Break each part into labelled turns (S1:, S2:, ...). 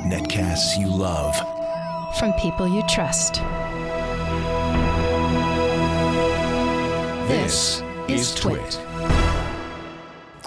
S1: Netcasts you love.
S2: From people you trust.
S1: This is Twit.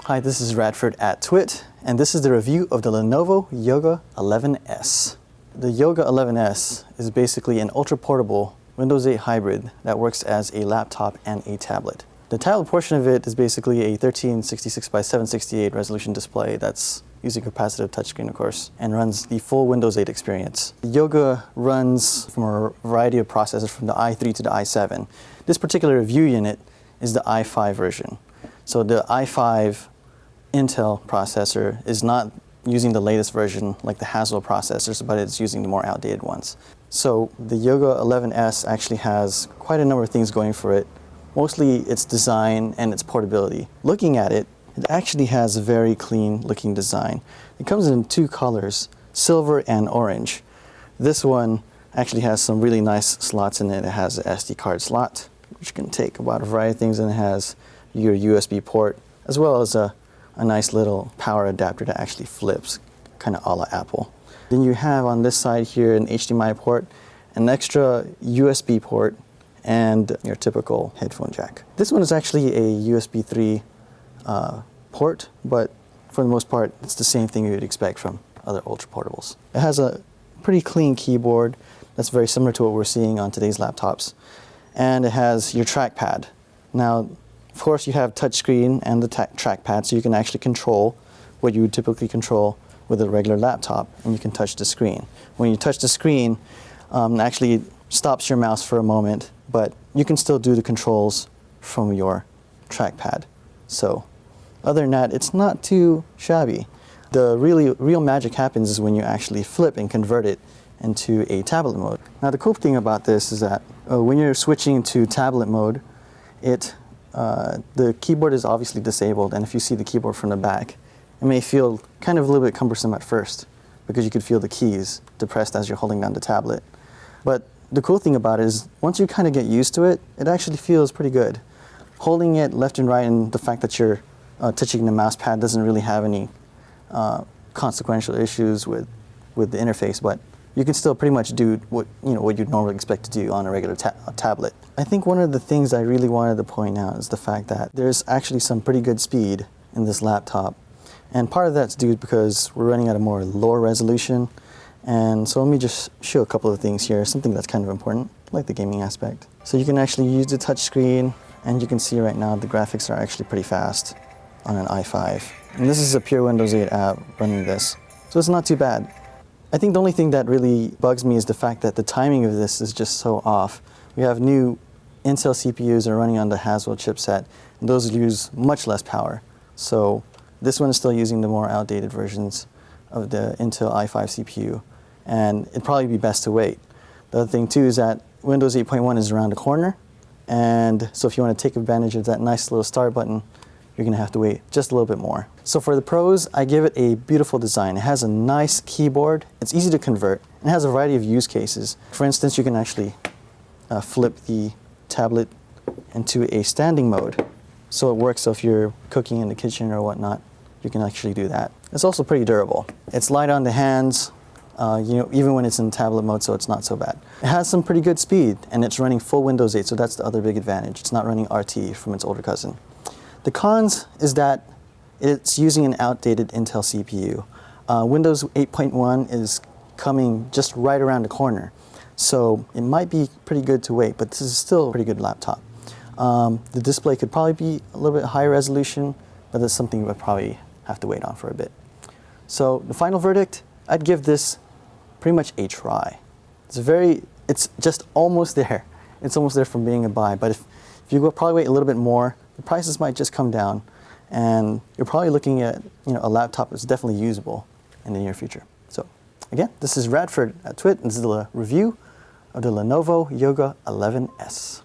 S3: Hi, this is Radford at Twit, and this is the review of the Lenovo Yoga 11S. The Yoga 11S is basically an ultra-portable Windows 8 hybrid that works as a laptop and a tablet. The tablet portion of it is basically a 1366 by 768 resolution display that's using capacitive touchscreen, of course, and runs the full Windows 8 experience. The Yoga runs from a variety of processors from the i3 to the i7. This particular review unit is the i5 version. So the i5 Intel processor is not using the latest version like the Haswell processors, but it's using the more outdated ones. So the Yoga 11S actually has quite a number of things going for it, mostly its design and its portability. Looking at it, it actually has a very clean looking design. It comes in two colors, silver and orange. This one actually has some really nice slots in it. It has an SD card slot, which can take about a variety of things, and it has your USB port, as well as a nice little power adapter that actually flips, kind of a la Apple. Then you have on this side here an HDMI port, an extra USB port, and your typical headphone jack. This one is actually a USB 3 port, but for the most part, it's the same thing you would expect from other ultra portables. It has a pretty clean keyboard that's very similar to what we're seeing on today's laptops, and it has your trackpad. Now, of course, you have touchscreen and the trackpad, so you can actually control what you would typically control with a regular laptop, and you can touch the screen. When you touch the screen, it actually stops your mouse for a moment, but you can still do the controls from your trackpad. So, other than that, it's not too shabby. The real magic happens is when you actually flip and convert it into a tablet mode. Now, the cool thing about this is that when you're switching to tablet mode, the keyboard is obviously disabled, and if you see the keyboard from the back, it may feel kind of a little bit cumbersome at first because you could feel the keys depressed as you're holding down the tablet. But the cool thing about it is once you kind of get used to it, it actually feels pretty good. Holding it left and right, and the fact that you're touching the mouse pad doesn't really have any consequential issues with the interface, but you can still pretty much do what you'd normally expect to do on a regular tablet. I think one of the things I really wanted to point out is the fact that there's actually some pretty good speed in this laptop, and part of that's due because we're running at a more lower resolution. And so let me just show a couple of things here, something that's kind of important, like the gaming aspect. So you can actually use the touch screen, and you can see right now the graphics are actually pretty fast on an i5. And this is a pure Windows 8 app running this, so it's not too bad. I think the only thing that really bugs me is the fact that the timing of this is just so off. We have new Intel CPUs that are running on the Haswell chipset, and those use much less power. So this one is still using the more outdated versions of the Intel i5 CPU, and it'd probably be best to wait. The other thing too is that Windows 8.1 is around the corner, and so if you want to take advantage of that nice little start button, you're going to have to wait just a little bit more. So for the pros, I give it a beautiful design. It has a nice keyboard, it's easy to convert, and it has a variety of use cases. For instance, you can actually flip the tablet into a standing mode, so it works. So if you're cooking in the kitchen or whatnot, you can actually do that. It's also pretty durable. It's light on the hands, even when it's in tablet mode, so it's not so bad. It has some pretty good speed, and it's running full Windows 8, so that's the other big advantage. It's not running RT from its older cousin. The cons is that it's using an outdated Intel CPU. Windows 8.1 is coming just right around the corner, so it might be pretty good to wait, but this is still a pretty good laptop. The display could probably be a little bit higher resolution, but that's something you would probably have to wait on for a bit. So the final verdict, I'd give this pretty much a try. It's just almost there. It's almost there from being a buy, but if you go probably wait a little bit more, the prices might just come down, and you're probably looking at a laptop that's definitely usable in the near future. So again, this is Radford at Twit, and this is the review of the Lenovo Yoga 11S.